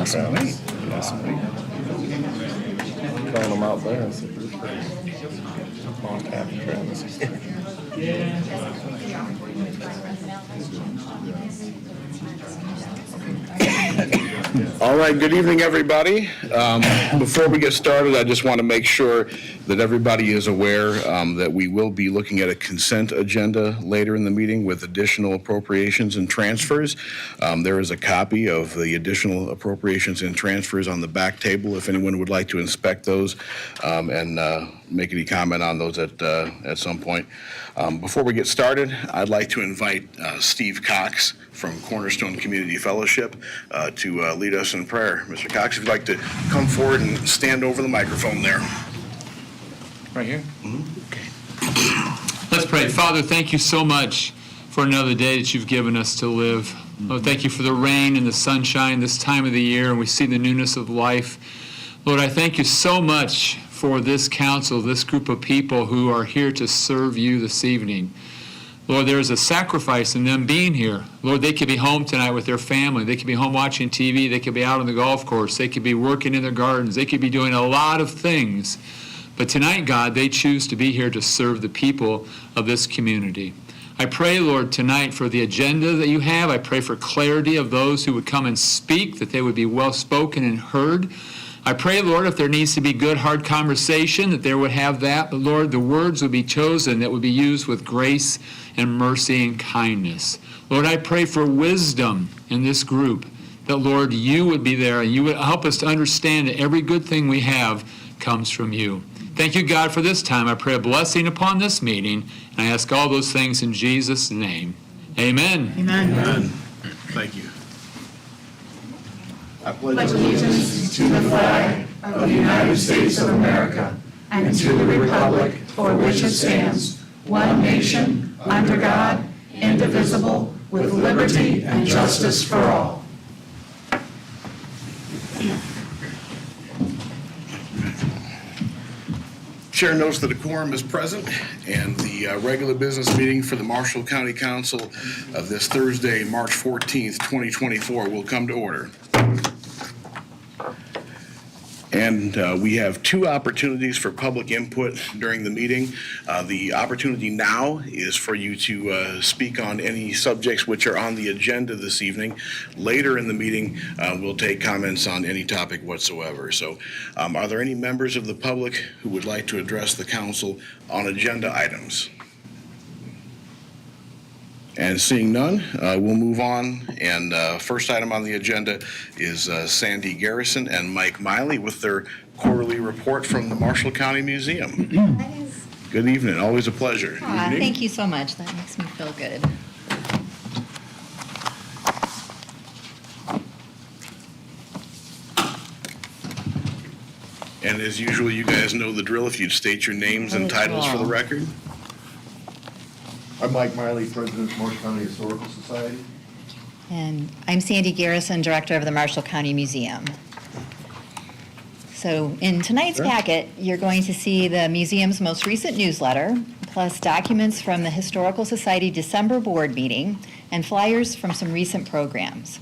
Awesome. Travis. Awesome. Calling them out there. I said, on tap, Travis. All right, good evening, everybody. Before we get started, I just want to make sure that everybody is aware that we will be looking at a consent agenda later in the meeting with additional appropriations and transfers. There is a copy of the additional appropriations and transfers on the back table if anyone would like to inspect those and make any comment on those at some point. Before we get started, I'd like to invite Steve Cox from Cornerstone Community Fellowship to lead us in prayer. Mr. Cox, if you'd like to come forward and stand over the microphone there. Right here? Let's pray. Father, thank you so much for another day that you've given us to live. Lord, thank you for the rain and the sunshine this time of the year, and we see the newness of life. Lord, I thank you so much for this council, this group of people who are here to serve you this evening. Lord, there is a sacrifice in them being here. Lord, they could be home tonight with their family. They could be home watching TV. They could be out on the golf course. They could be working in their gardens. They could be doing a lot of things. But tonight, God, they choose to be here to serve the people of this community. I pray, Lord, tonight for the agenda that you have. I pray for clarity of those who would come and speak, that they would be well spoken and heard. I pray, Lord, if there needs to be good, hard conversation, that there would have that. But, Lord, the words would be chosen that would be used with grace and mercy and kindness. Lord, I pray for wisdom in this group, that, Lord, you would be there and you would help us to understand that every good thing we have comes from you. Thank you, God, for this time. I pray a blessing upon this meeting, and I ask all those things in Jesus' name. Amen. Amen. Amen. Thank you. I pledge allegiance to the flag of the United States of America and to the republic for which it stands, one nation, under God, indivisible, with liberty and justice for all. Chair notes that a quorum is present, and the regular business meeting for the Marshall County Council of this Thursday, March 14th, 2024, will come to order. And we have two opportunities for public input during the meeting. The opportunity now is for you to speak on any subjects which are on the agenda this evening. Later in the meeting, we'll take comments on any topic whatsoever. So are there any members of the public who would like to address the council on agenda items? And seeing none, we'll move on. And first item on the agenda is Sandy Garrison and Mike Miley with their quarterly report from the Marshall County Museum. That is. Good evening. Always a pleasure. Thank you so much. That makes me feel good. And as usual, you guys know the drill. If you'd state your names and titles for the record. I'm Mike Miley, President of Marshall County Historical Society. And I'm Sandy Garrison, Director of the Marshall County Museum. So in tonight's packet, you're going to see the museum's most recent newsletter, plus documents from the Historical Society December board meeting, and flyers from some recent programs.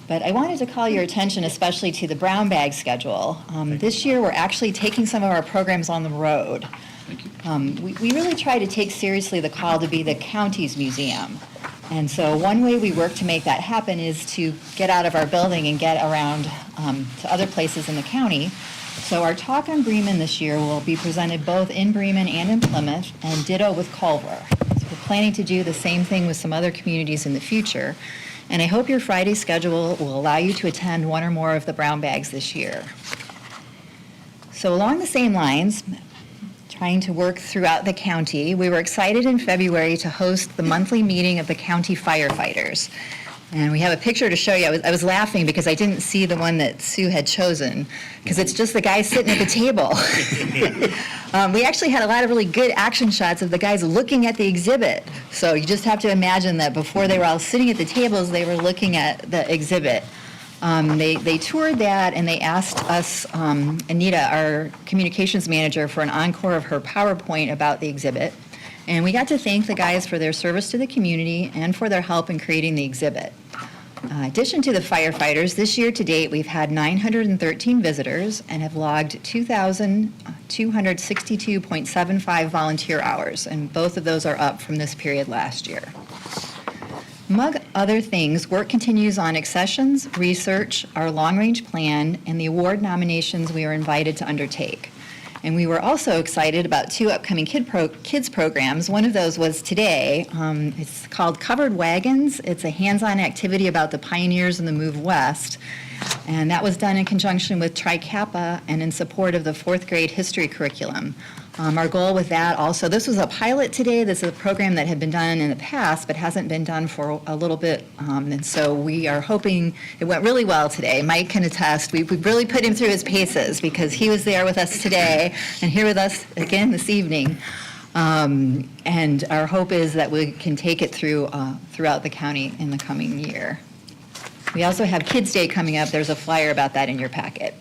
But I wanted to call your attention especially to the brown bag schedule. This year, we're actually taking some of our programs on the road. We really try to take seriously the call to be the county's museum. And so one way we work to make that happen is to get out of our building and get around to other places in the county. So our talk on Bremen this year will be presented both in Bremen and in Plymouth, and ditto with Culver. So we're planning to do the same thing with some other communities in the future. And I hope your Friday schedule will allow you to attend one or more of the brown bags this year. So along the same lines, trying to work throughout the county, we were excited in February to host the monthly meeting of the county firefighters. And we have a picture to show you. I was laughing because I didn't see the one that Sue had chosen, because it's just the guys sitting at the table. We actually had a lot of really good action shots of the guys looking at the exhibit. So you just have to imagine that before they were all sitting at the tables, they were looking at the exhibit. They toured that, and they asked us, Anita, our communications manager, for an encore of her PowerPoint about the exhibit. And we got to thank the guys for their service to the community and for their help in creating the exhibit. addition to the firefighters, this year to date, we've had 913 visitors and have logged 2,262.75 volunteer hours, and both of those are up from this period last year. Among other things, work continues on accessions, research, our long-range plan, and the award nominations we are invited to undertake. And we were also excited about two upcoming kids programs. One of those was today. It's called Covered Wagons. It's a hands-on activity about the pioneers in the move west. And that was done in conjunction with Tri Kappa and in support of the fourth grade history curriculum. Our goal with that also, this was a pilot today. This is a program that had been done in the past but hasn't been done for a little bit. And so we are hoping it went really well today. Mike can attest. We really put him through his paces because he was there with us today and here with us again this evening. And our hope is that we can take it through throughout the county in the coming year. We also have Kids Day coming up. There's a flyer about that in your packet.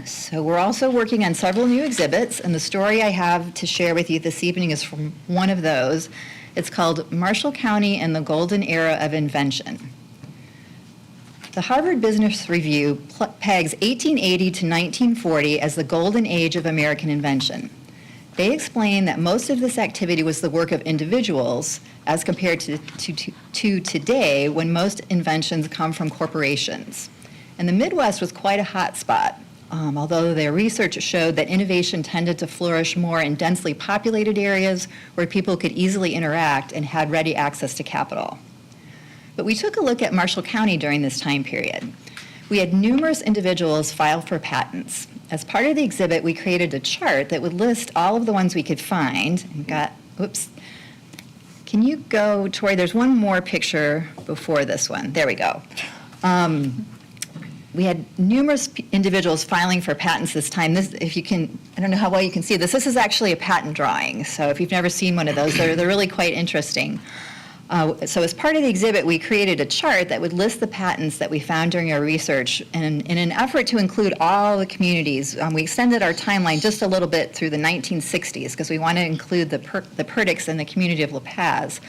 So we're also working on several new exhibits, and the story I have to share with you this evening is from one of those. It's called Marshall County and the Golden Era of Invention. The Harvard Business Review pegs 1880 to 1940 as the golden age of American invention. They explain that most of this activity was the work of individuals as compared to today when most inventions come from corporations. And the Midwest was quite a hot spot. Although their research showed that innovation tended to flourish more in densely populated areas where people could easily interact and had ready access to capital. But we took a look at Marshall County during this time period. We had numerous individuals file for patents. As part of the exhibit, we created a chart that would list all of the ones we could find. Can you go, Tori, there's one more picture before this one. There we go. We had numerous individuals filing for patents this time. This, if you can, I don't know how well you can see this. This is actually a patent drawing. So if you've never seen one of those, they're really quite interesting. So as part of the exhibit, we created a chart that would list the patents that we found during our research. And in an effort to include all the communities, we extended our timeline just a little bit through the 1960s because we want to include the Perdicks in the community of La Paz.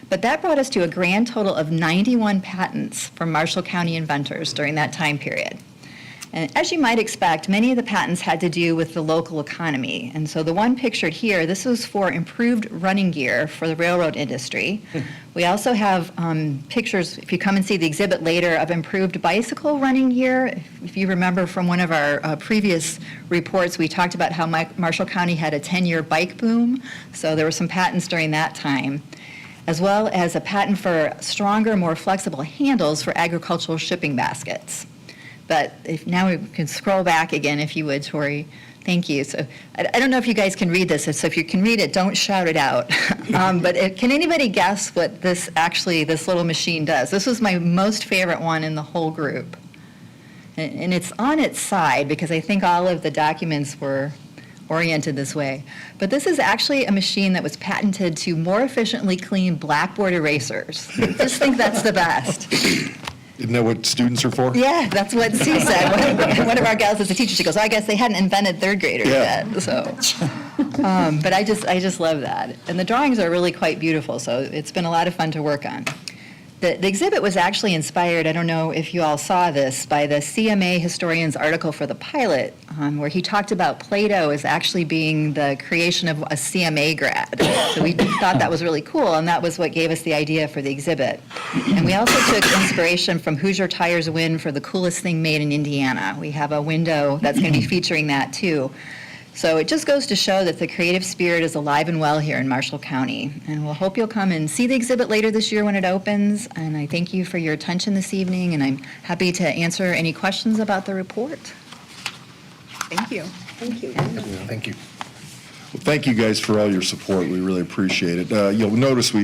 But that brought us to a grand total of 91 patents from Marshall County inventors during that time period. And as you might expect, many of the patents had to do with the local economy. And so the one pictured here, this was for improved running gear for the railroad industry. We also have pictures, if you come and see the exhibit later, of improved bicycle running gear. If you remember from one of our previous reports, we talked about how Marshall County had a 10-year bike boom. So there were some patents during that time, as well as a patent for stronger, more flexible handles for agricultural shipping baskets. But if now we can scroll back again, if you would, Tori. Thank you. So I don't know if you guys can read this, so if you can read it, don't shout it out. Can anybody guess what this little machine does? This was my most favorite one in the whole group. And it's on its side because I think all of the documents were oriented this way. But this is actually a machine that was patented to more efficiently clean blackboard erasers. I just think that's the best. Isn't that what students are for? Yeah, that's what Sue said. One of our gals is a teacher. She goes, I guess they hadn't invented third graders yet. So, but I just love that. And the drawings are really quite beautiful, so it's been a lot of fun to work on. The exhibit was actually inspired, I don't know if you all saw this, by the CMA historian's article for the pilot, where he talked about Plato as actually being the creation of a CMA grad. So we thought that was really cool, and that was what gave us the idea for the exhibit. And we also took inspiration from Hoosier Tire's win for the coolest thing made in Indiana. We have a window that's going to be featuring that too. So it just goes to show that the creative spirit is alive and well here in Marshall County. And we'll hope you'll come and see the exhibit later this year when it opens. And I thank you for your attention this evening, and I'm happy to answer any questions about the report. Thank you. Thank you. Thank you. Well, thank you guys for all your support. We really appreciate it. You'll notice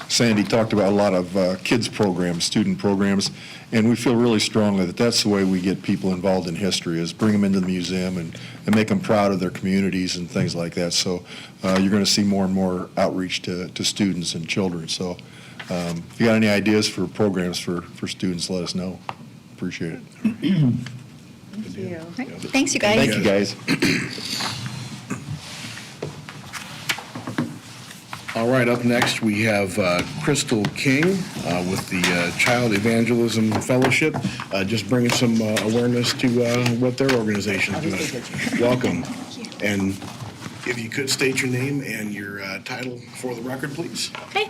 Sandy talked about a lot of kids programs, student programs, and we feel really strongly that that's the way we get people involved in history, is bring them into the museum and make them proud of their communities and things like that. So you're going to see more and more outreach to students and children. So if you got any ideas for programs for students, let us know. Appreciate it. Thank you. Right. Thanks, you guys. Thank you, guys. All right, up next, we have Crystal King with the Child Evangelism Fellowship, just bringing some awareness to what their organization is doing. Welcome. And if you could state your name and your title for the record, please. Okay,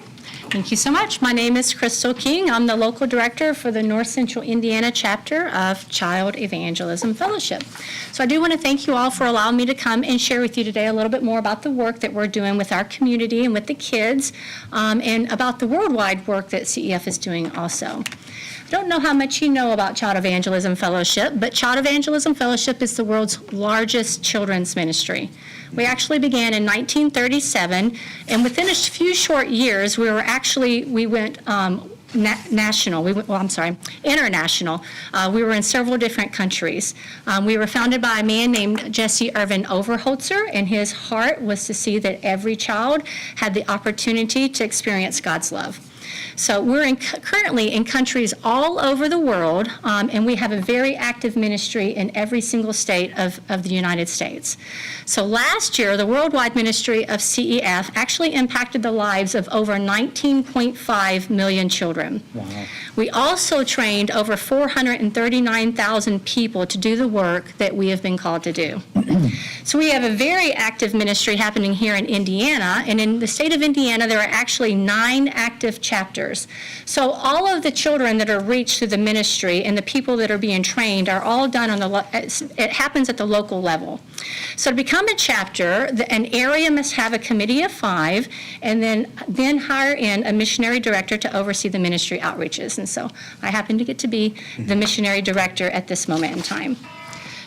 thank you so much. My name is Crystal King. I'm the local director for the North Central Indiana chapter of Child Evangelism Fellowship. So I do want to thank you all for allowing me to come and share with you today a little bit more about the work that we're doing with our community and with the kids, and about the worldwide work that CEF is doing also. I don't know how much you know about Child Evangelism Fellowship, but Child Evangelism Fellowship is the world's largest children's ministry. We actually began in 1937, and within a few short years, we went international. We were in several different countries. We were founded by a man named Jesse Irvin Overholtzer, and his heart was to see that every child had the opportunity to experience God's love. So we're currently in countries all over the world, and we have a very active ministry in every single state of the United States. So last year, the worldwide ministry of CEF actually impacted the lives of over 19.5 million children. Wow. We also trained over 439,000 people to do the work that we have been called to do. So we have a very active ministry happening here in Indiana, and in the state of Indiana, there are actually 9 active chapters. So all of the children that are reached through the ministry and the people that are being trained are all done it happens at the local level. So to become a chapter, an area must have a committee of 5, and then hire in a missionary director to oversee the ministry outreaches. And so I happen to get to be the missionary director at this moment in time.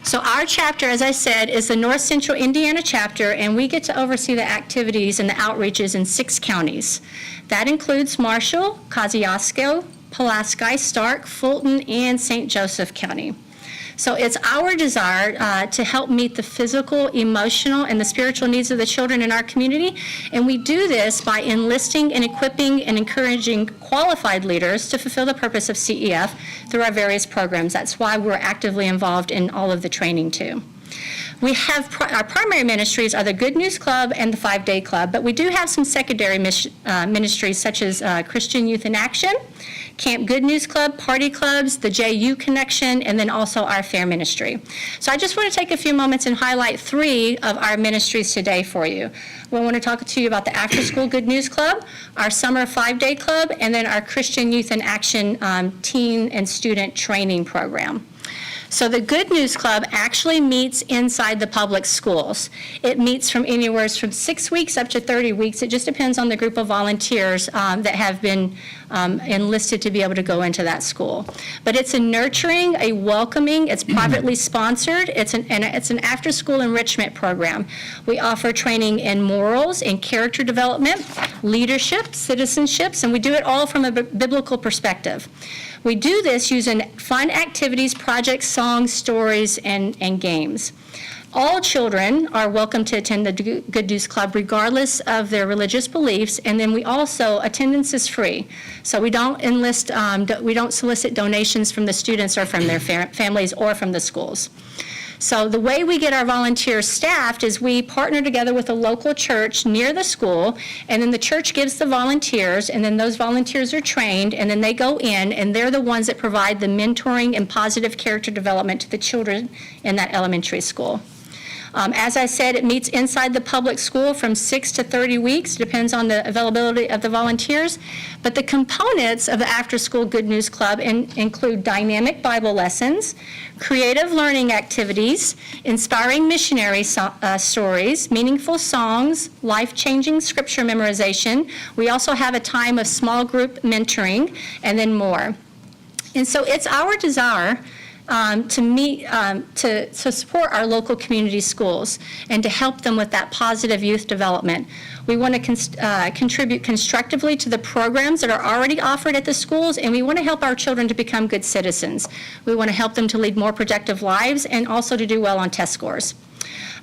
So our chapter, as I said, is the North Central Indiana chapter, and we get to oversee the activities and the outreaches in 6 counties. That includes Marshall, Kosciuszko, Pulaski, Stark, Fulton, and St. Joseph County. So it's our desire to help meet the physical, emotional, and the spiritual needs of the children in our community, and we do this by enlisting and equipping and encouraging qualified leaders to fulfill the purpose of CEF through our various programs. That's why we're actively involved in all of the training too. We have our primary ministries are the Good News Club and the 5-Day Club, but we do have some secondary ministries such as Christian Youth in Action, Camp Good News Club, Party Clubs, the JU Connection, and then also our Fair Ministry. So I just want to take a few moments and highlight 3 of our ministries today for you. We want to talk to you about the After School Good News Club, our Summer 5-Day Club, and then our Christian Youth in Action teen and student training program. So the Good News Club actually meets inside the public schools. It meets from anywhere from 6 weeks up to 30 weeks. It just depends on the group of volunteers that have been enlisted to be able to go into that school. But it's a nurturing, a welcoming, it's privately sponsored, it's an after-school enrichment program. We offer training in morals and character development, leadership, citizenships, and we do it all from a biblical perspective. We do this using fun activities, projects, songs, stories, and games. All children are welcome to attend the Good News Club regardless of their religious beliefs, and then we also, attendance is free. So we don't solicit donations from the students or from their families or from the schools. So the way we get our volunteers staffed is we partner together with a local church near the school, and then the church gives the volunteers, and then those volunteers are trained, and then they go in, and they're the ones that provide the mentoring and positive character development to the children in that elementary school. As I said, it meets inside the public school from 6 to 30 weeks, depends on the availability of the volunteers. But the components of the After School Good News Club include dynamic Bible lessons, creative learning activities, inspiring missionary stories, meaningful songs, life-changing scripture memorization. We also have a time of small group mentoring, and then more. And so it's our desire to support our local community schools and to help them with that positive youth development. We want to contribute constructively to the programs that are already offered at the schools, and we want to help our children to become good citizens. We want to help them to lead more productive lives and also to do well on test scores.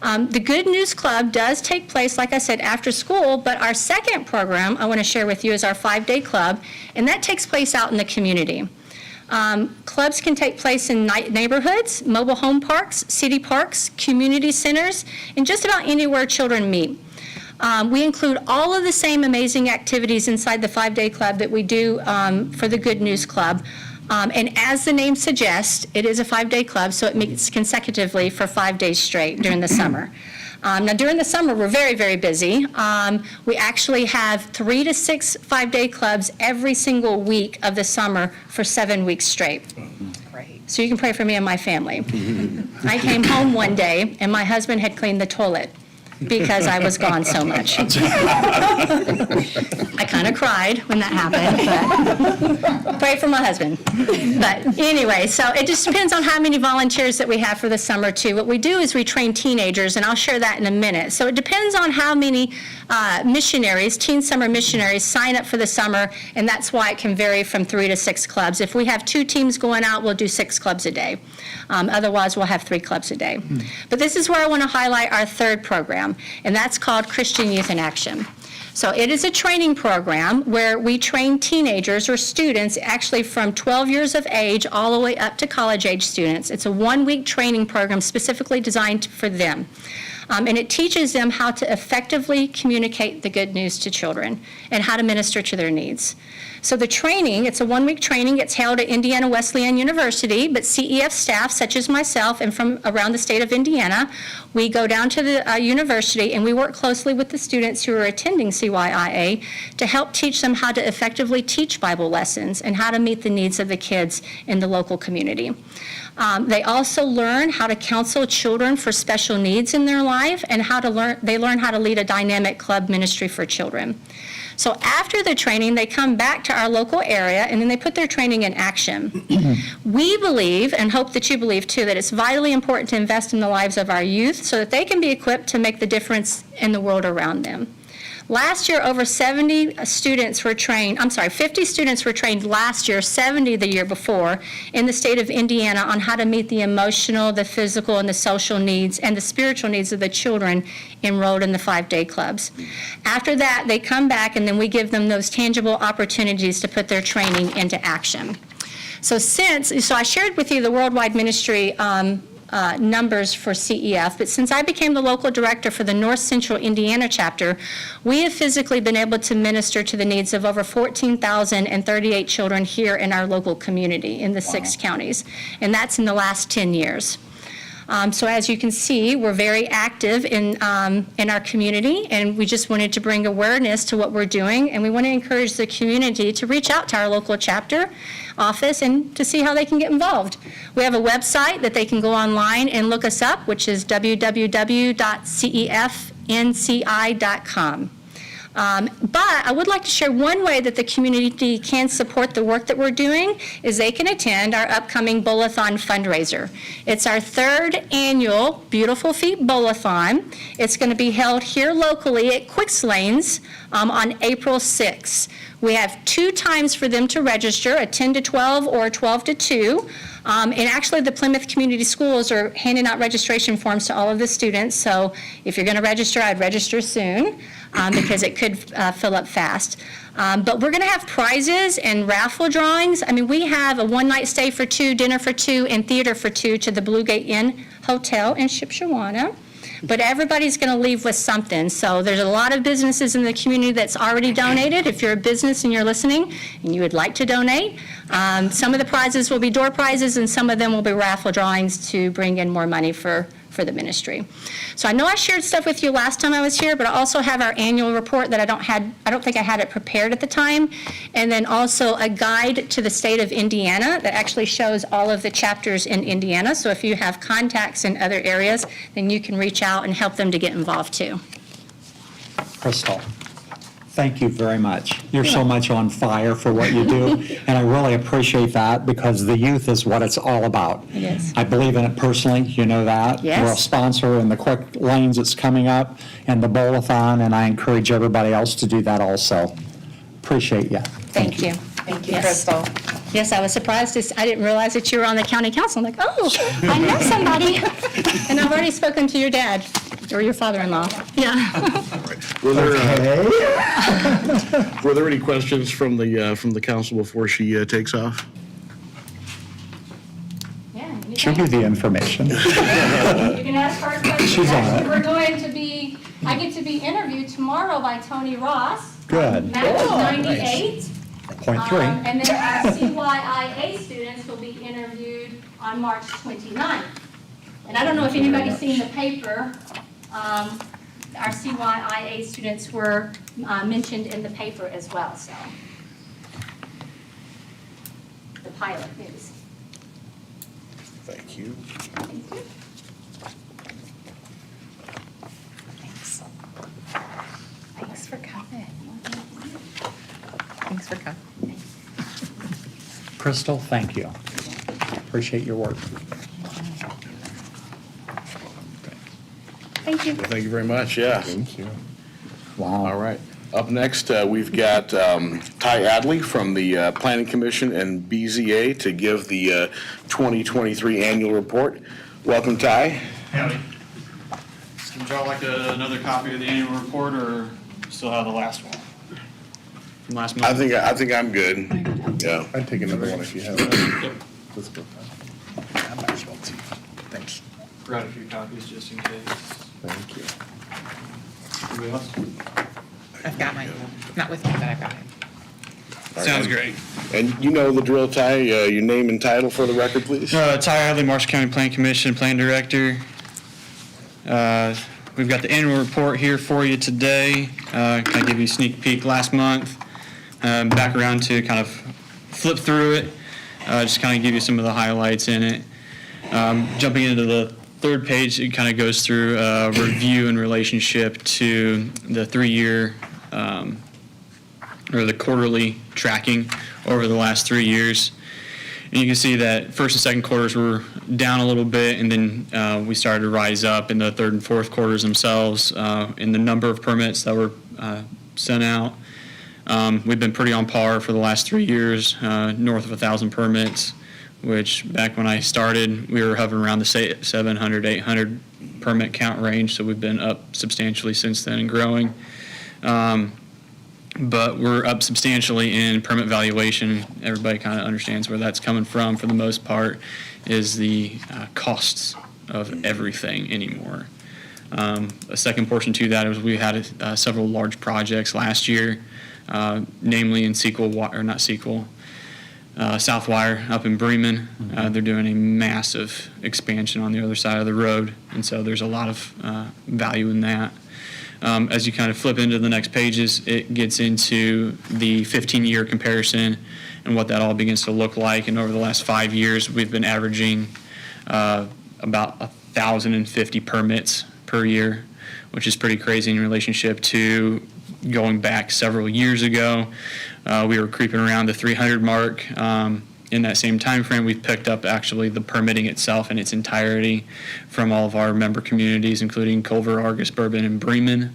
The Good News Club does take place, like I said, after school, but our second program I want to share with you is our 5-Day Club, and that takes place out in the community. Clubs can take place in neighborhoods, mobile home parks, city parks, community centers, and just about anywhere children meet. We include all of the same amazing activities inside the 5-day club that we do for the Good News Club. And as the name suggests, it is a 5-day club, so it meets consecutively for 5 days straight during the summer. Now, during the summer, we're very, very busy. We actually have 3 to 6 5-day clubs every single week of the summer for 7 weeks straight. Great. So you can pray for me and my family. I came home one day, and my husband had cleaned the toilet because I was gone so much. I kind of cried when that happened, but pray for my husband. But anyway, so it just depends on how many volunteers that we have for the summer, too. What we do is we train teenagers, and I'll share that in a minute. So it depends on how many missionaries, teen summer missionaries, sign up for the summer, and that's why it can vary from 3 to 6 clubs. If we have 2 teams going out, we'll do 6 clubs a day. Otherwise, we'll have 3 clubs a day. But this is where I want to highlight our third program, and that's called Christian Youth in Action. So it is a training program where we train teenagers or students actually from 12 years of age all the way up to college-age students. It's a 1-week training program specifically designed for them. And it teaches them how to effectively communicate the good news to children and how to minister to their needs. So the training, it's a 1-week training. It's held at Indiana Wesleyan University, but CEF staff, such as myself and from around the state of Indiana, we go down to the university and we work closely with the students who are attending CYIA to help teach them how to effectively teach Bible lessons and how to meet the needs of the kids in the local community. They also learn how to counsel children for special needs in their life and they learn how to lead a dynamic club ministry for children. So after the training, they come back to our local area, and then they put their training in action. We believe, and hope that you believe too, that it's vitally important to invest in the lives of our youth so that they can be equipped to make the difference in the world around them. Last year, over 50 students were trained last year, 70 the year before, in the state of Indiana on how to meet the emotional, the physical, and the social needs, and the spiritual needs of the children enrolled in the 5-day clubs. After that, they come back, and then we give them those tangible opportunities to put their training into action. So I shared with you the worldwide ministry numbers for CEF, but since I became the local director for the North Central Indiana chapter, we have physically been able to minister to the needs of over 14,038 children here in our local community in the 6 counties, and that's in the last 10 years. So as you can see, we're very active in our community, and we just wanted to bring awareness to what we're doing, and we want to encourage the community to reach out to our local chapter office and to see how they can get involved. We have a website that they can go online and look us up, which is www.cefnci.com. But I would like to share one way that the community can support the work that we're doing is they can attend our upcoming Bowl-a-thon fundraiser. It's our 3rd annual Beautiful Feet Bowl-a-thon. It's going to be held here locally at Quicks Lanes on April 6th. We have 2 times for them to register, a 10 to 12 or a 12 to 2. And actually, the Plymouth Community Schools are handing out registration forms to all of the students. So if you're going to register, I'd register soon because it could fill up fast. But we're going to have prizes and raffle drawings. I mean, we have a 1-night stay for 2, dinner for 2, and theater for 2 to the Blue Gate Inn Hotel in Shipshewana. But everybody's going to leave with something. So there's a lot of businesses in the community that's already donated. If you're a business and you're listening and you would like to donate, some of the prizes will be door prizes and some of them will be raffle drawings to bring in more money for the ministry. So I know I shared stuff with you last time I was here, but I also have our annual report that I don't think I had it prepared at the time, and then also a guide to the state of Indiana that actually shows all of the chapters in Indiana. So if you have contacts in other areas, then you can reach out and help them to get involved too. Crystal, thank you very much. You're so much on fire for what you do, and I really appreciate that because the youth is what it's all about. It is. I believe in it personally, you know that. Yes. We're a sponsor in the Quick Lanes that's coming up and the Bowl-a-thon, and I encourage everybody else to do that also. Appreciate you. Thank you. Thank you, Yes. Crystal. Yes, I was surprised. I didn't realize that you were on the county council. I'm like, oh, I know somebody. And I've already spoken to your dad or your father-in-law. Yeah. Were there any questions from the council before she takes off? She'll give you the information. You can ask hard questions. She's on it. We're going to be I get to be interviewed tomorrow by Tony Ross. Good. Match of 98. Point three. And then our CYIA students will be interviewed on March 29th. And I don't know if anybody's seen the paper. Our CYIA students were mentioned in the paper as well, so. The pilot news. Thank you. Thanks for coming. Thanks for coming. Crystal, thank you. Appreciate your work. Thank you. Well, thank you very much, yeah. Wow. All right. Up next, we've got Ty Adley from the Planning Commission and BZA to give the 2023 annual report. Welcome, Ty. Howdy. Would y'all like another copy of the annual report, or still have the last one? From last month? I think I'm good. Yeah. I'd take another one if you have Yep. Let's go. Thanks. Brought a few copies just in case. Thank you. Anybody else? I've got mine. Not with me, but I've got it. Sounds great. And you know the drill, Ty. Your name and title for the record, please. Ty Adley, Marshall County Plan Commission, Plan Director. We've got the annual report here for you today. Kind of give you a sneak peek last month. Back around to kind of flip through it. Just kind of give you some of the highlights in it. Jumping into the third page, it kind of goes through a review in relationship to the 3-year or the quarterly tracking over the last 3 years. And you can see that first and second quarters were down a little bit, and then we started to rise up in the third and fourth quarters themselves in the number of permits that were sent out. We've been pretty on par for the last 3 years, north of 1,000 permits, which back when I started, we were hovering around the 700, 800 permit count range, so we've been up substantially since then and growing. But we're up substantially in permit valuation. Everybody kind of understands where that's coming from for the most part, is the costs of everything anymore. A second portion to that is we had several large projects last year, namely in Southwire up in Bremen. They're doing a massive expansion on the other side of the road, and so there's a lot of value in that. As you kind of flip into the next pages, it gets into the 15-year comparison and what that all begins to look like. And over the last 5 years, we've been averaging about 1,050 permits per year, which is pretty crazy in relationship to going back several years ago. We were creeping around the 300 mark. In that same time frame, we've picked up actually the permitting itself in its entirety from all of our member communities, including Culver, Argus, Bourbon, and Bremen.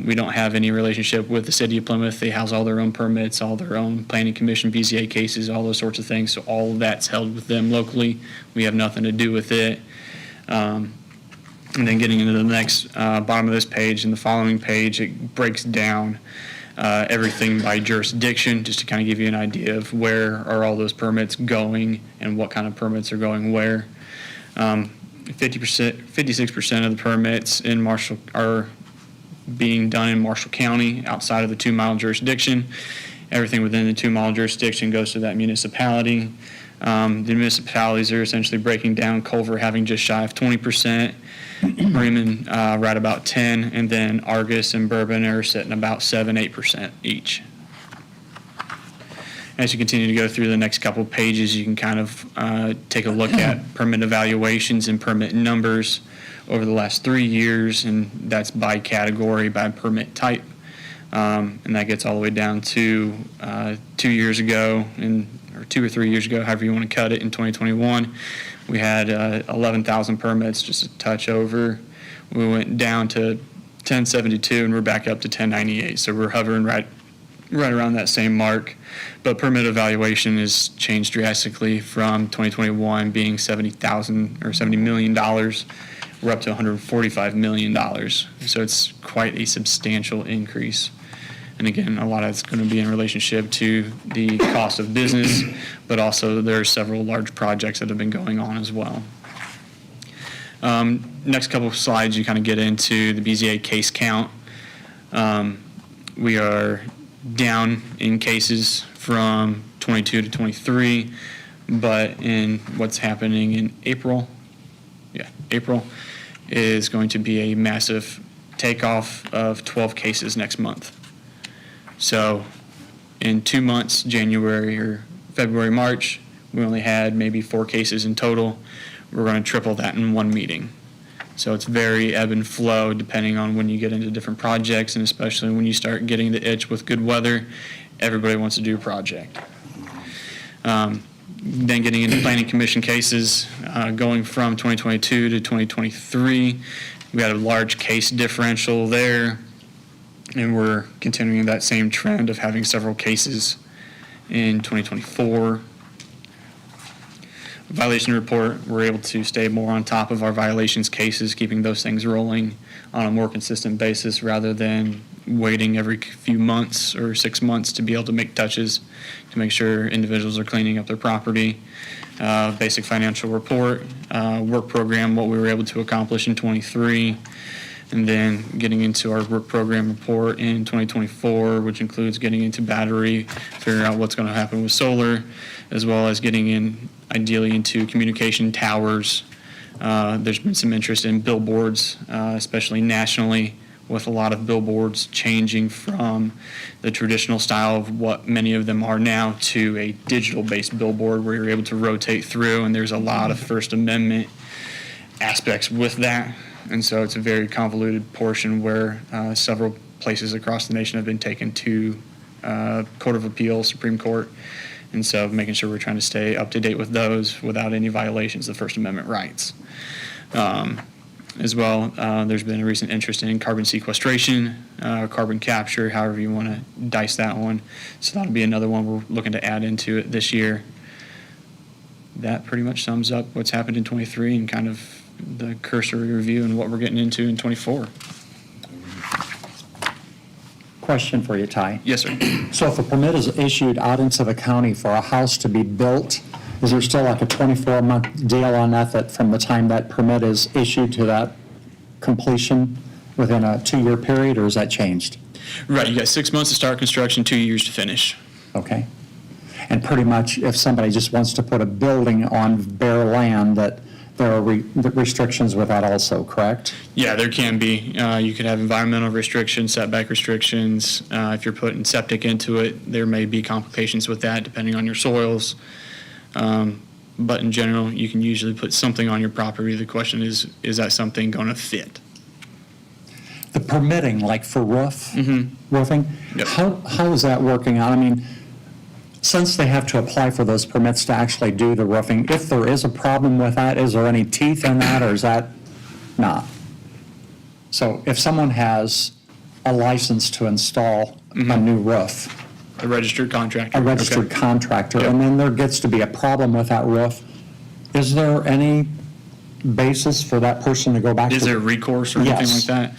We don't have any relationship with the city of Plymouth. They house all their own permits, all their own planning commission, BZA cases, all those sorts of things. So all of that's held with them locally. We have nothing to do with it. And then getting into the next bottom of this page and the following page, it breaks down everything by jurisdiction, just to kind of give you an idea of where are all those permits going and what kind of permits are going where. 56% of the permits in Marshall are being done in Marshall County outside of the 2-mile jurisdiction. Everything within the 2-mile jurisdiction goes to that municipality. The municipalities are essentially breaking down, Culver having just shy of 20%, Bremen right about 10, and then Argus and Bourbon are sitting about 7-8% each. As you continue to go through the next couple of pages, you can kind of take a look at permit evaluations and permit numbers over the last 3 years, and that's by category, by permit type. And that gets all the way down to 2 years ago, or 2 or 3 years ago, however you want to cut it, in 2021. We had 11,000 permits, just a touch over. We went down to 1072, and we're back up to 1098. So we're hovering right around that same mark. But permit evaluation has changed drastically from 2021 being $70,000 or $70 million. We're up to $145 million. So it's quite a substantial increase. And again, a lot of it's going to be in relationship to the cost of business, but also there are several large projects that have been going on as well. Next couple of slides, you kind of get into the BZA case count. We are down in cases from 22 to 23, but in what's happening in April, April is going to be a massive takeoff of 12 cases next month. So in 2 months, January or February, March, we only had maybe 4 cases in total. We're going to triple that in one meeting. So it's very ebb and flow depending on when you get into different projects, and especially when you start getting the itch with good weather, everybody wants to do a project. Then getting into planning commission cases, going from 2022 to 2023, we had a large case differential there, and we're continuing that same trend of having several cases in 2024. Violation report, we're able to stay more on top of our violations cases, keeping those things rolling on a more consistent basis rather than waiting every few months or 6 months to be able to make touches to make sure individuals are cleaning up their property. Basic financial report, work program, what we were able to accomplish in 23, and then getting into our work program report in 2024, which includes getting into battery, figuring out what's going to happen with solar, as well as getting in ideally into communication towers. There's been some interest in billboards, especially nationally, with a lot of billboards changing from the traditional style of what many of them are now to a digital-based billboard where you're able to rotate through, and there's a lot of First Amendment aspects with that. And so it's a very convoluted portion where several places across the nation have been taken to Court of Appeal, Supreme Court. And so making sure we're trying to stay up to date with those without any violations of First Amendment rights. As well, there's been a recent interest in carbon sequestration, carbon capture, however you want to dice that one. So that'll be another one we're looking to add into it this year. That pretty much sums up what's happened in 23 and kind of the cursory review and what we're getting into in 24. Question for you, Ty. Yes, sir. So if a permit is issued out into the county for a house to be built, is there still like a 24-month deal on that from the time that permit is issued to that completion within a 2-year period, or is that changed? Right, you got 6 months to start construction, 2 years to finish. Okay. And pretty much if somebody just wants to put a building on bare land, that there are restrictions with that also, correct? Yeah, there can be. You could have environmental restrictions, setback restrictions. If you're putting septic into it, there may be complications with that depending on your soils. But in general, you can usually put something on your property. The question is that something going to fit? The permitting, like for roofing, Yep. how is that working out? I mean, since they have to apply for those permits to actually do the roofing, if there is a problem with that, is there any teeth in that, or is that not? So if someone has a license to install a new roof, A registered contractor. a registered Okay. contractor, Yep. and then there gets to be a problem with that roof, is there any basis for that person to go back to? Is there recourse or anything Yes. like that?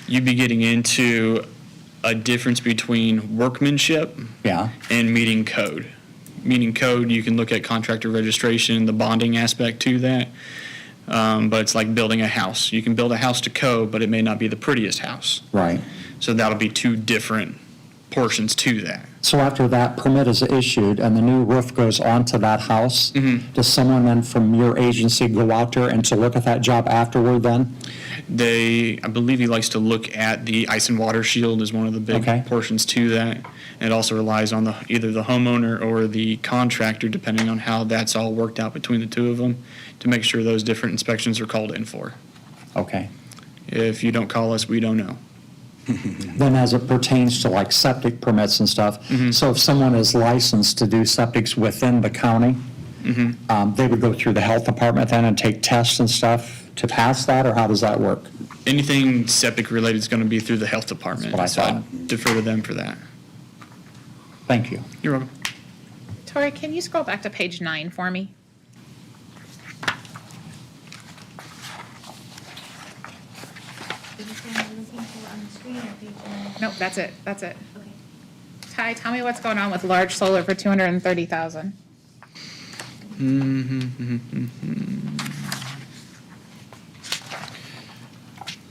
You'd be getting into a difference between workmanship Yeah, and meeting code. Meeting code, you can look at contractor registration, the bonding aspect to that. But it's like building a house. You can build a house to code, but it may not be the prettiest house. right. So that'll be two different portions to that. So after that permit is issued and the new roof goes onto that house, does someone then from your agency go out there and to look at that job afterward then? I believe he likes to look at the ice and water shield as one of the big Okay. portions to that. And it also relies on either the homeowner or the contractor, depending on how that's all worked out between the two of them, to make sure those different inspections are called in for. Okay. If you don't call us, we don't know. Then as it pertains to like septic permits and stuff, so if someone is licensed to do septics within the county, they would go through the health department then and take tests and stuff to pass that, or how does that work? Anything septic related is going to be through the health department. That's what I So thought. I'd defer to them for that. Thank you. You're welcome. Tori, can you scroll back to page 9 for me? Nope, that's it, that's it. Ty, tell me what's going on with large solar for 230,000.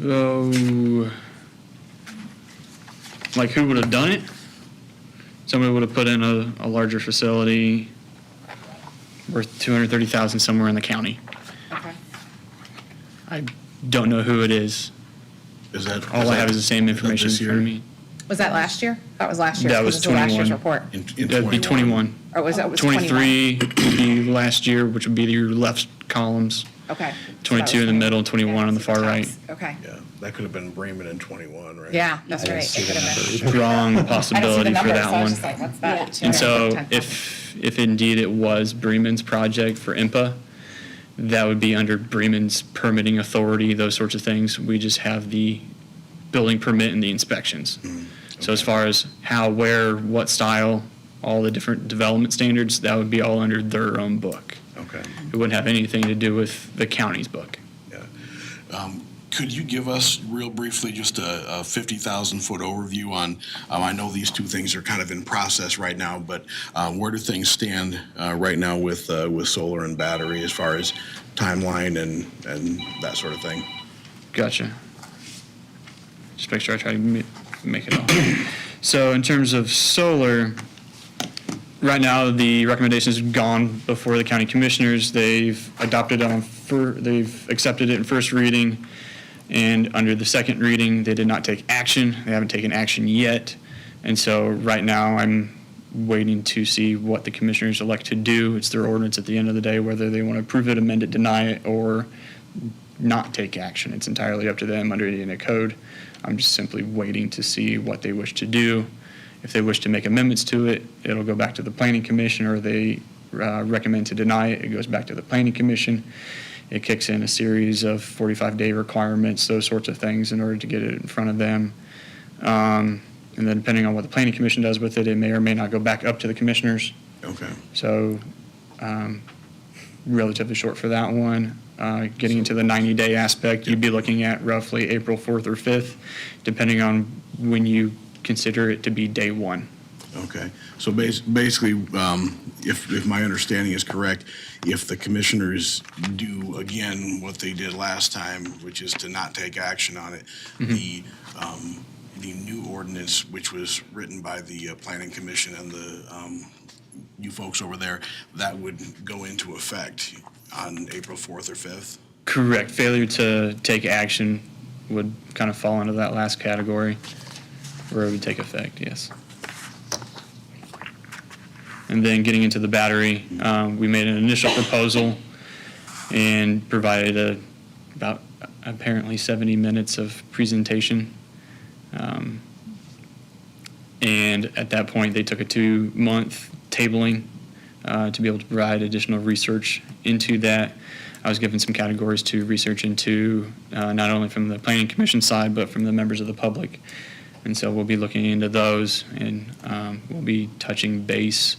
Oh, like who would have done it? Somebody would have put in a larger facility worth $230,000 somewhere in the county. Okay. I don't know who it is. Is that? All I have is the same information this in front of year? me. Was that last year? That was last year. That was This is last year's 21. report. In That'd be 21. Or was that was 21? 23 would be last year, which would be your left columns. Okay. 22 in the middle, 21 on the far right. Okay. Yeah, that could have been Bremen in 21, right? Yeah, that's right. It could have been. Strong I didn't see possibility the for numbers, that so I was one. just like, what's that? And so 10,000. if indeed it was Bremen's project for IMPA, that would be under Bremen's permitting authority, those sorts of things. We just have the building permit and the inspections. So as far as how, where, what style, all the different development standards, that would be all under their own book. Okay, It wouldn't have anything to do with the county's book. yeah. Could you give us real briefly just a 50,000-foot overview on, I know these two things are kind of in process right now, but where do things stand right now with solar and battery as far as timeline and that sort of thing? Gotcha. Just make sure I try to make it all. So in terms of solar, right now the recommendations have gone before the county commissioners. They've adopted it they've accepted it in first reading, and under the second reading, they did not take action. They haven't taken action yet, and so right now I'm waiting to see what the commissioners elect to do. It's their ordinance at the end of the day, whether they want to approve it, amend it, deny it, or not take action. It's entirely up to them under Indiana code. I'm just simply waiting to see what they wish to do. If they wish to make amendments to it, it'll go back to the planning commission, or they recommend to deny it, it goes back to the planning commission. It kicks in a series of 45-day requirements, those sorts of things, in order to get it in front of them. And then depending on what the planning commission does with it, it may or may not go back up to the commissioners. Okay. So relatively short for that one. Getting into the 90-day aspect, you'd be looking at roughly April 4th or 5th, depending on when you consider it to be day one. Okay, so basically, if my understanding is correct, if the commissioners do again what they did last time, which is to not take action on it, the new ordinance, which was written by the planning commission and the you folks over there, that would go into effect on April 4th or 5th? Correct. Failure to take action would kind of fall into that last category, where it would take effect, yes. And then getting into the battery, we made an initial proposal and provided about apparently 70 minutes of presentation. And at that point, they took a 2-month tabling to be able to provide additional research into that. I was given some categories to research into, not only from the planning commission side, but from the members of the public. And so we'll be looking into those, and we'll be touching base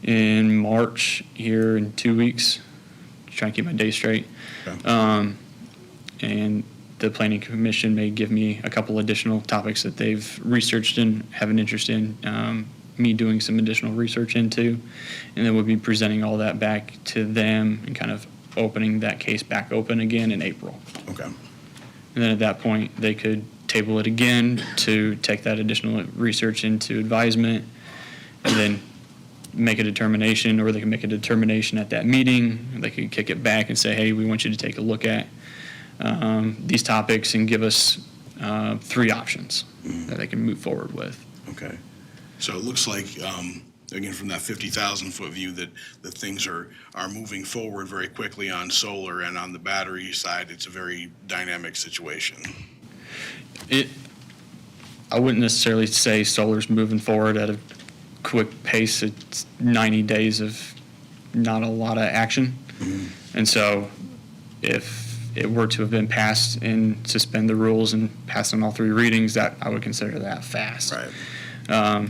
in March here in 2 weeks, trying to keep my days straight. Okay. And the planning commission may give me a couple additional topics that they've researched and have an interest in me doing some additional research into. And then we'll be presenting all that back to them and kind of opening that case back open again in April. Okay. And then at that point, they could table it again to take that additional research into advisement, and then make a determination, or they can make a determination at that meeting. They could kick it back and say, hey, we want you to take a look at these topics and give us 3 options that they can move forward with. Okay. So it looks like, again, from that 50,000-foot view, that things are moving forward very quickly on solar, and on the battery side, it's a very dynamic situation. I wouldn't necessarily say solar's moving forward at a quick pace. It's 90 days of not a lot of action. And so if it were to have been passed and suspend the rules and pass on all 3 readings, that I would consider that fast. Right.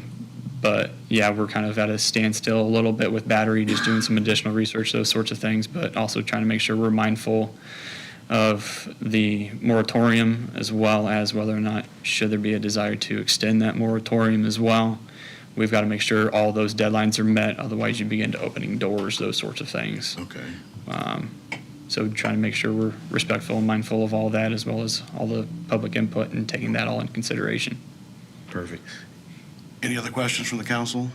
But yeah, we're kind of at a standstill a little bit with battery, just doing some additional research, those sorts of things, but also trying to make sure we're mindful of the moratorium, as well as whether or not should there be a desire to extend that moratorium as well. We've got to make sure all those deadlines are met, otherwise you begin to opening doors, those sorts of things. Okay. So trying to make sure we're respectful and mindful of all that, as well as all the public input and taking that all in consideration. Perfect. Any other questions from the council?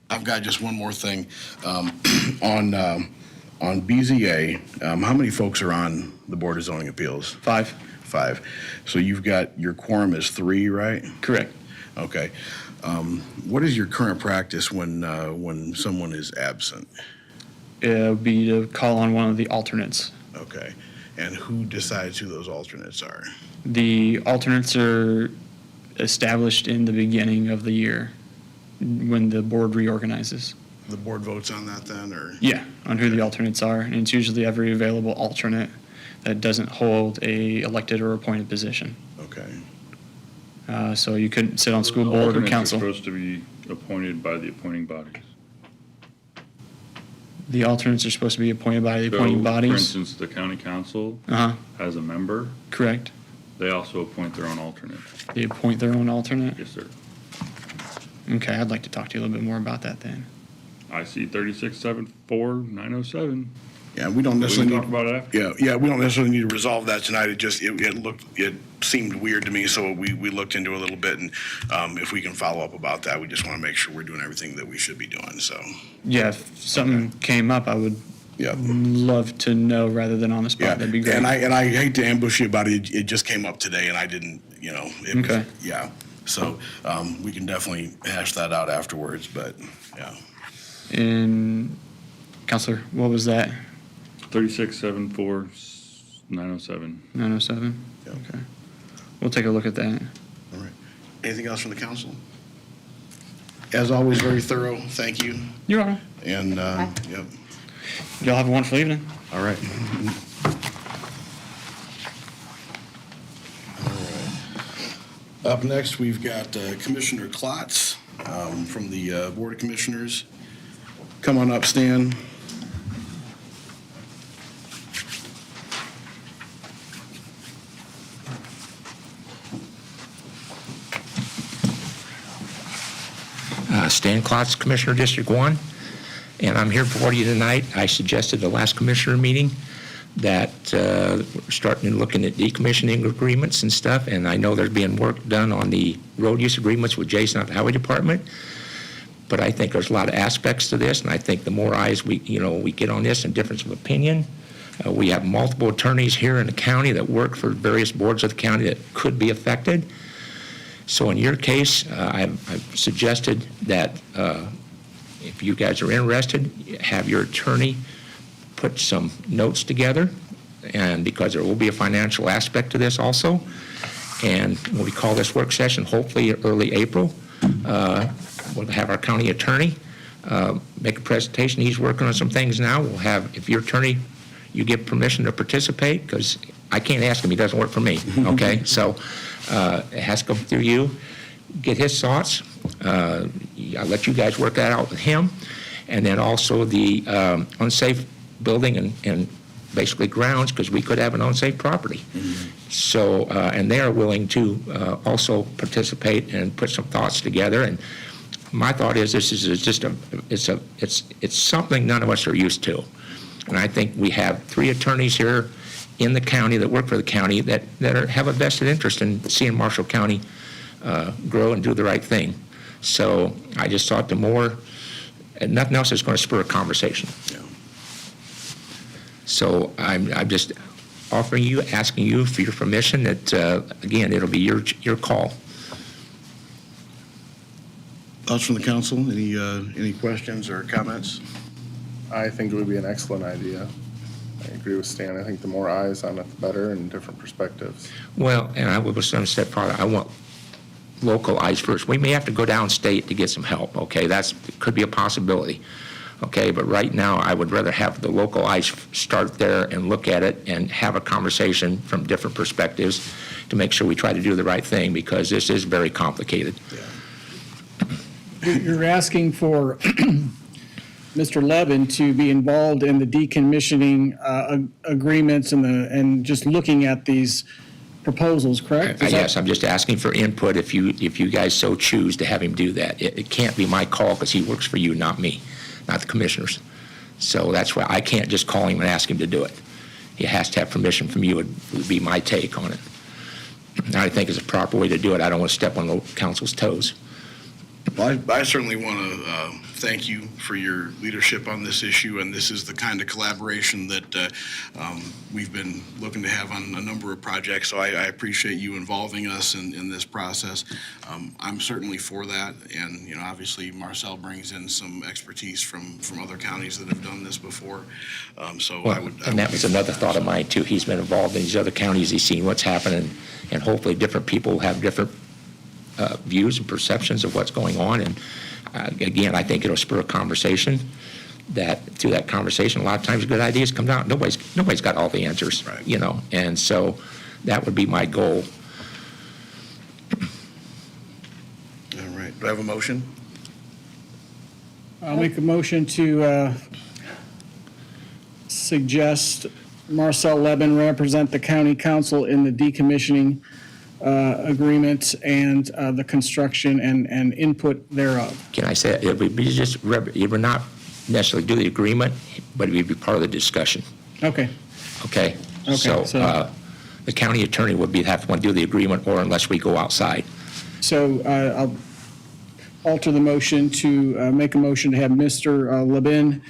I've got just one more thing. On BZA, how many folks are on the Board of Zoning Appeals? 5. 5. So you've got, your quorum is 3, right? Correct. Okay. What is your current practice when someone is absent? It would be to call on one of the alternates. Okay. And who decides who those alternates are? The alternates are established in the beginning of the year when the board reorganizes. The board votes on that then, or? Yeah, on who the alternates are, and it's usually every available alternate that doesn't hold a elected or appointed position. Okay. So you couldn't sit on school board or Alternates council. are supposed to be appointed by the appointing bodies. The alternates are supposed to be appointed by the So, appointing For bodies. instance, the county council Uh-huh, has a member. correct. They also appoint their own alternate. They appoint their own alternate. Yes, sir. Okay, I'd like to talk to you a little bit more about that then. I see 3674-907. Yeah, we don't We necessarily can need. talk about it after. Yeah, we don't necessarily need to resolve that tonight. It seemed weird to me, so we looked into it a little bit, and if we can follow up about that, we just want to make sure we're doing everything that we should be doing, so, Yeah, if something came up, I would yeah. love to know rather than on the Yeah, spot. That'd be great. and I hate to ambush you about it. It just came up today, and I didn't, Okay. Yeah, so we can definitely hash that out afterwards, but, yeah. And Counselor, what was that? 3674-907. 907? Yeah. Okay. We'll take a look at that. All right. Anything else from the council? As always, very thorough. Thank you. You're welcome. And, yep. Y'all have a wonderful evening. All right. Up next, we've got Commissioner Klotz from the Board of Commissioners. Come on up, Stan. Stan Klotz, Commissioner District 1, and I'm here before you tonight. I suggested the last commissioner meeting that we're starting looking at decommissioning agreements and stuff, and I know there's being work done on the road use agreements with Jason at the Highway Department, but I think there's a lot of aspects to this, and I think the more eyes we get on this and difference of opinion. We have multiple attorneys here in the county that work for various boards of the county that could be affected. So in your case, I've suggested that if you guys are interested, have your attorney put some notes together, and because there will be a financial aspect to this also. And when we call this work session, hopefully early April, we'll have our county attorney make a presentation. He's working on some things now. We'll have, if your attorney, you give permission to participate, because I can't ask him, he doesn't work for me, okay? So it has to go through you, get his thoughts. I'll let you guys work that out with him. And then also the unsafe building and basically grounds, because we could have an unsafe property. So, and they are willing to also participate and put some thoughts together. And my thought is this is just it's something none of us are used to. And I think we have 3 attorneys here in the county that work for the county that have a vested interest in seeing Marshall County grow and do the right thing. So I just thought the more, and nothing else is going to spur a conversation. Yeah. So I'm just offering you, asking you for your permission that, again, it'll be your call. Thoughts from the council? Any questions or comments? I think it would be an excellent idea. I agree with Stan. I think the more eyes on it, the better, and different perspectives. Well, and I will go some step farther. I want local eyes first. We may have to go downstate to get some help, okay? It could be a possibility, okay? But right now, I would rather have the local eyes start there and look at it and have a conversation from different perspectives to make sure we try to do the right thing, because this is very complicated. You're asking for Mr. Levin to be involved in the decommissioning agreements and just looking at these proposals, correct? Yes, I'm just asking for input if you guys so choose to have him do that. It can't be my call because he works for you, not me, not the commissioners. So that's why I can't just call him and ask him to do it. He has to have permission from you, would be my take on it. And I think it's a proper way to do it. I don't want to step on the council's toes. Well, I certainly want to thank you for your leadership on this issue, and this is the kind of collaboration that we've been looking to have on a number of projects, so I appreciate you involving us in this process. I'm certainly for that, and, obviously Marcel brings in some expertise from other counties that have done this before, so I would. And that was another thought of mine, too. He's been involved in these other counties. He's seen what's happening, and hopefully different people have different views and perceptions of what's going on. And again, I think it'll spur a conversation. That through that conversation, a lot of times good ideas come out. Nobody's got all the answers, Right. And so that would be my goal. All right. Do I have a motion? I'll make a motion to suggest Marcel Levin represent the county council in the decommissioning agreement and the construction and input thereof. Can I say it would be just it would not necessarily do the agreement, but it would be part of the discussion. Okay. Okay. Okay, So so- the county attorney would have to want to do the agreement, or unless we go outside. So I'll alter the motion to make a motion to have Mr. Levin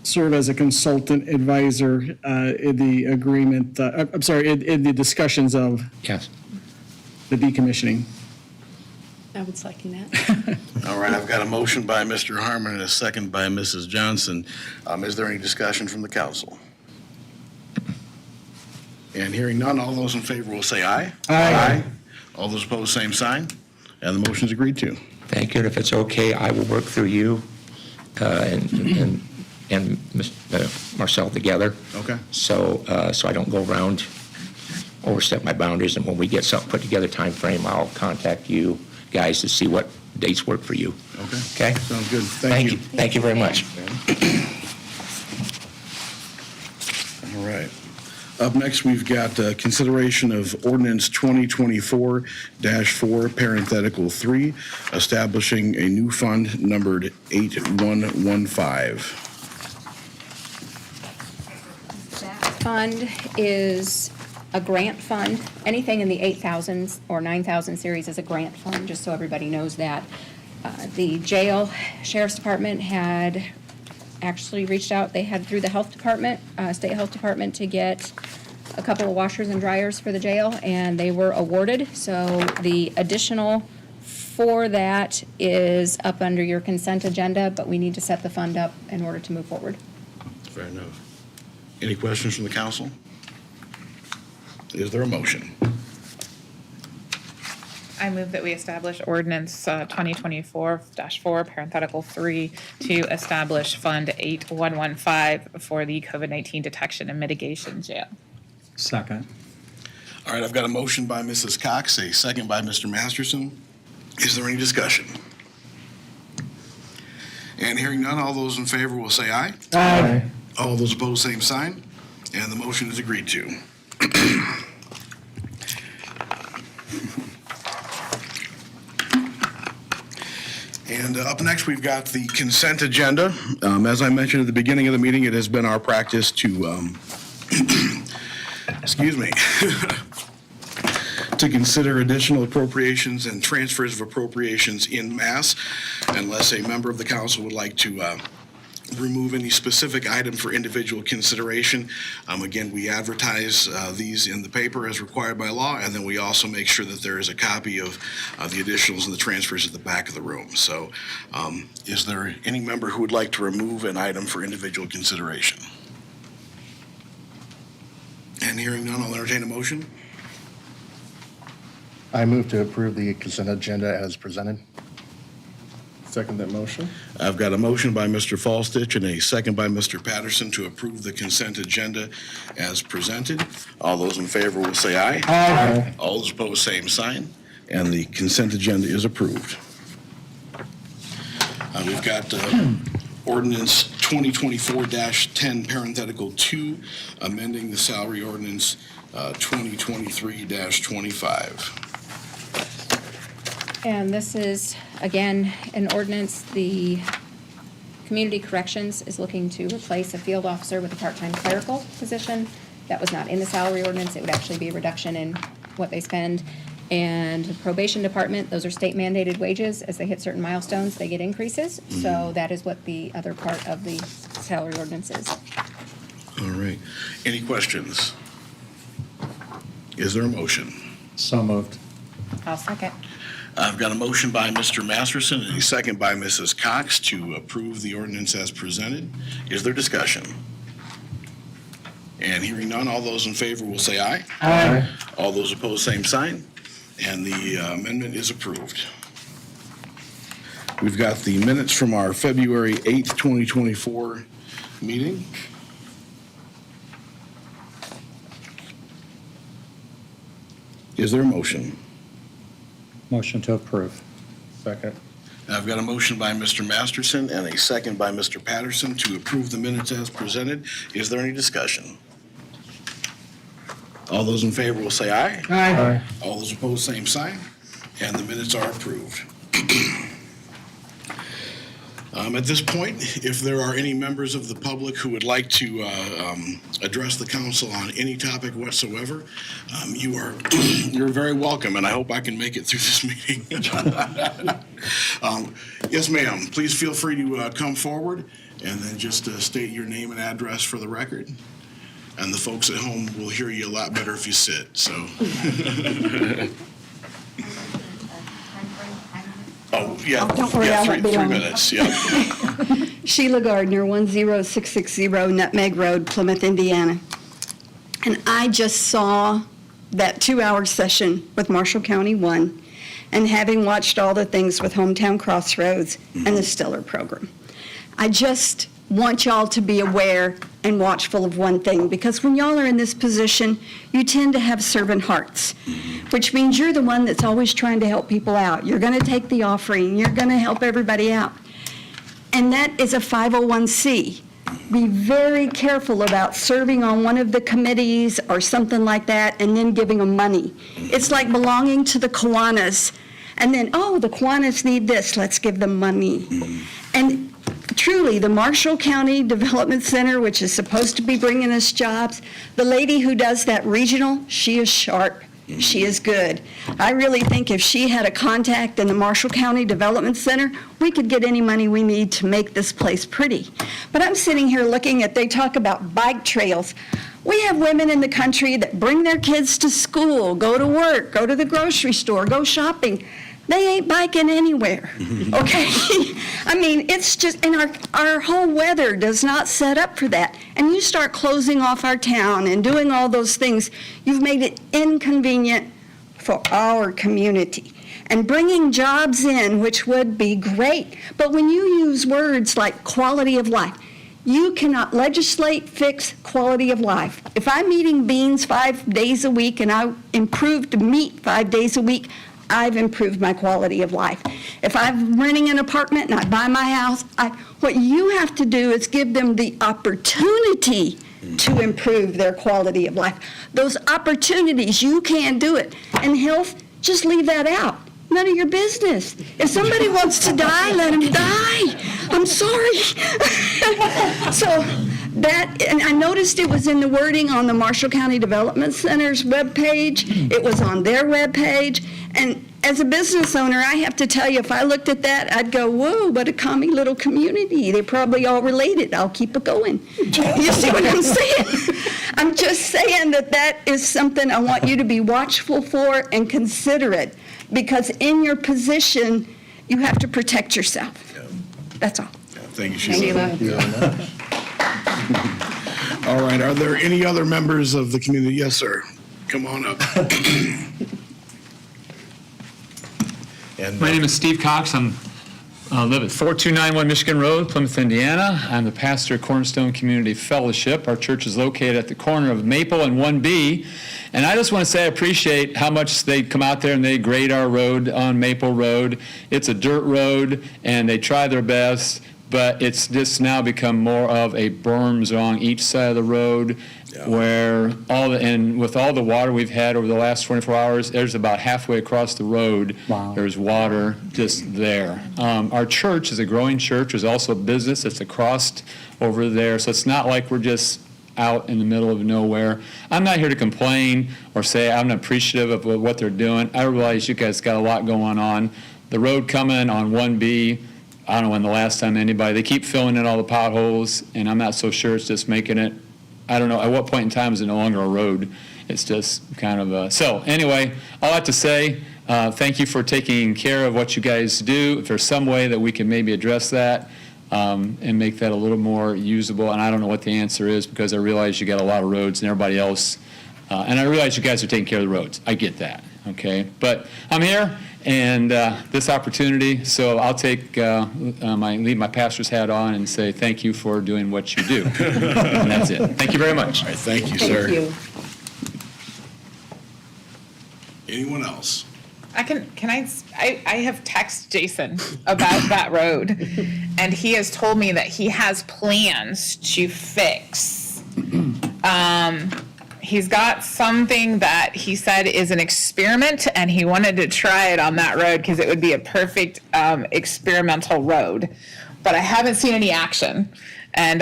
serve as a consultant advisor in the agreement, I'm sorry, in the discussions of Yes. the decommissioning. I would second that. All right, I've got a motion by Mr. Harmon and a second by Mrs. Johnson. Is there any discussion from the council? And hearing none, all those in favor will say aye. Aye. All those opposed, same sign. And the motion's agreed to. Thank you. And if it's okay, I will work through you and Marcel together. Okay. So I don't go around, overstep my boundaries. And when we get something put together, time frame, I'll contact you guys to see what dates work for you. Okay. Okay? Sounds good. Thank you. Thank you very much. All right. Up next, we've got consideration of ordinance 2024-4, parenthetical 3, establishing a new fund numbered 8115. That fund is a grant fund. Anything in the 8,000s or 9,000 series is a grant fund, just so everybody knows that. The jail sheriff's department had actually reached out, they had through the health department, state health department, to get a couple of washers and dryers for the jail, and they were awarded. So the additional for that is up under your consent agenda, but we need to set the fund up in order to move forward. Fair enough. Any questions from the council? Is there a motion? I move that we establish ordinance 2024-4, parenthetical 3, to establish Fund 8115 for the COVID-19 detection and mitigation jail. Second. All right, I've got a motion by Mrs. Cox, a second by Mr. Masterson. Is there any discussion? And hearing none, all those in favor will say aye. Aye. All those opposed, same sign. And the motion is agreed to. And up next, we've got the consent agenda. As I mentioned at the beginning of the meeting, it has been our practice to, excuse me, to consider additional appropriations and transfers of appropriations in mass, unless a member of the council would like to remove any specific item for individual consideration. Again, we advertise these in the paper as required by law, and then we also make sure that there is a copy of the additionals and the transfers at the back of the room. So is there any member who would like to remove an item for individual consideration? And hearing none, I'll entertain a motion. I move to approve the consent agenda as presented. Second that motion. I've got a motion by Mr. Falstich and a second by Mr. Patterson to approve the consent agenda as presented. All those in favor will say aye. Aye. All those opposed, same sign. And the consent agenda is approved. We've got ordinance 2024-10, parenthetical 2, amending the salary ordinance 2023-25. And this is, again, an ordinance. The Community Corrections is looking to replace a field officer with a part-time clerical position. That was not in the salary ordinance. It would actually be a reduction in what they spend. And the Probation Department, those are state mandated wages. As they hit certain milestones, they get increases. So that is what the other part of the salary ordinance is. All right. Any questions? Is there a motion? So moved. I'll second. I've got a motion by Mr. Masterson and a second by Mrs. Cox to approve the ordinance as presented. Is there discussion? And hearing none, all those in favor will say aye. Aye. All those opposed, same sign. And the amendment is approved. We've got the minutes from our February 8th, 2024 meeting. Is there a motion? Motion to approve. Second. I've got a motion by Mr. Masterson and a second by Mr. Patterson to approve the minutes as presented. Is there any discussion? All those in favor will say aye. Aye. All those opposed, same sign. And the minutes are approved. At this point, if there are any members of the public who would like to address the council on any topic whatsoever, you're very welcome, and I hope I can make it through this meeting. Yes, ma'am. Please feel free to come forward and then just state your name and address for the record. And the folks at home will hear you a lot better if you sit, so. Oh, yeah. Oh, don't worry, Yeah, I won't be 3 long. minutes, yeah. Sheila Gardner, 10660 Nutmeg Road, Plymouth, Indiana. And I just saw that 2-hour session with Marshall County 1, and having watched all the things with Hometown Crossroads and the Stellar program. I just want y'all to be aware and watchful of one thing, because when y'all are in this position, you tend to have servant hearts, which means you're the one that's always trying to help people out. You're going to take the offering. You're going to help everybody out. And that is a 501c. Be very careful about serving on one of the committees or something like that and then giving them money. It's like belonging to the Kiwanis and then, oh, the Kiwanis need this, let's give them money. And truly, the Marshall County Development Center, which is supposed to be bringing us jobs, the lady who does that regional, she is sharp. She is good. I really think if she had a contact in the Marshall County Development Center, we could get any money we need to make this place pretty. But I'm sitting here looking at, they talk about bike trails. We have women in the country that bring their kids to school, go to work, go to the grocery store, go shopping. They ain't biking anywhere, okay? I mean, it's just, and our whole weather does not set up for that. And you start closing off our town and doing all those things, you've made it inconvenient for our community. And bringing jobs in, which would be great, but when you use words like quality of life, you cannot legislate, fix quality of life. If I'm eating beans 5 days a week and I improved meat 5 days a week, I've improved my quality of life. If I'm renting an apartment and I buy my house, what you have to do is give them the opportunity to improve their quality of life. Those opportunities, you can't do it. And health, just leave that out. None of your business. If somebody wants to die, let them die. I'm sorry. So that, and I noticed it was in the wording on the Marshall County Development Center's webpage. It was on their webpage. And as a business owner, I have to tell you, if I looked at that, I'd go, whoa, what a commie little community. They're probably all related. I'll keep it going. You see what I'm saying? I'm just saying that is something I want you to be watchful for and considerate, because in your position, you have to protect yourself. That's all. Thank you, Sheila. All right, are there any other members of the community? Yes, sir. Come on up. My name is Steve Cox. I live at 4291 Michigan Road, Plymouth, Indiana. I'm the pastor of Cornerstone Community Fellowship. Our church is located at the corner of Maple and 1B. And I just want to say I appreciate how much they come out there and they grade our road on Maple Road. It's a dirt road, and they try their best, but it's just now become more of a berm along each side of the road. where and with all the water we've had over the last 24 hours, there's about halfway across the road, there's water just there. Our church is a growing church. There's also a business that's across over there, so it's not like we're just out in the middle of nowhere. I'm not here to complain or say I'm appreciative of what they're doing. I realize you guys got a lot going on. The road coming on 1B, I don't know when the last time they keep filling in all the potholes, and I'm not so sure it's just making it, I don't know, at what point in time is it no longer a road? It's just kind of so anyway, all I have to say, thank you for taking care of what you guys do. If there's some way that we can maybe address that and make that a little more usable, and I don't know what the answer is because I realize you got a lot of roads and everybody else, and I realize you guys are taking care of the roads. I get that, okay? But I'm here and this opportunity, so I'll take leave my pastor's hat on and say thank you for doing what you do. And that's it. Thank you very much. All right, thank you, sir. Thank you. Anyone else? I have texted Jason about that road, and he has told me that he has plans to fix. He's got something that he said is an experiment, and he wanted to try it on that road because it would be a perfect experimental road. But I haven't seen any action, and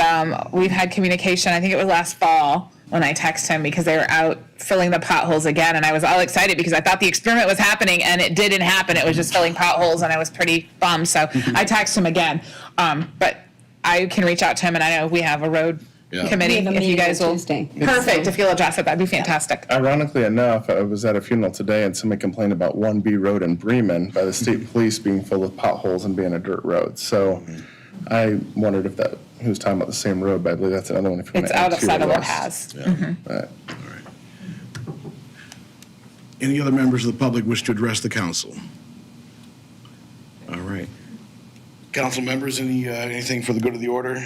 we've had communication. I think it was last fall when I texted him because they were out filling the potholes again, and I was all excited because I thought the experiment was happening, and it didn't happen. It was just filling potholes, and I was pretty bummed. So I texted him again, but I can reach out to him, and I know we have a road committee. We have a if you meeting guys on will, Tuesday. perfect. If you'll address it, that'd be fantastic. Ironically enough, I was at a funeral today and somebody complained about 1B Road in Bremen by the state police being filled with potholes and being a dirt road. So I wondered if he was talking about the same road, but I believe that's another one. If you It's want to add out of to your Settle list. has. All right. Any other members of the public wish to address the council? All right. Council members, anything for the good of the order?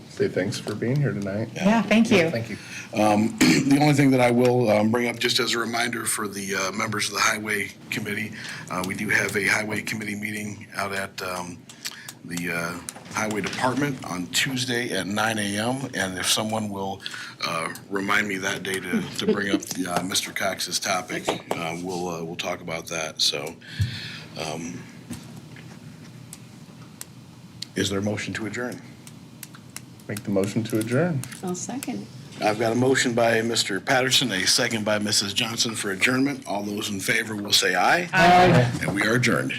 Say thanks for being here tonight. Yeah, thank you. Thank you. The only thing that I will bring up, just as a reminder for the members of the Highway Committee, we do have a Highway Committee meeting out at the Highway Department on Tuesday at 9 a.m. And if someone will remind me that day to bring up Mr. Cox's topic, we'll talk about that. So, is there a motion to adjourn? Make the motion to adjourn. I'll second. I've got a motion by Mr. Patterson, a second by Mrs. Johnson for adjournment. All those in favor will say aye. Aye. And we are adjourned.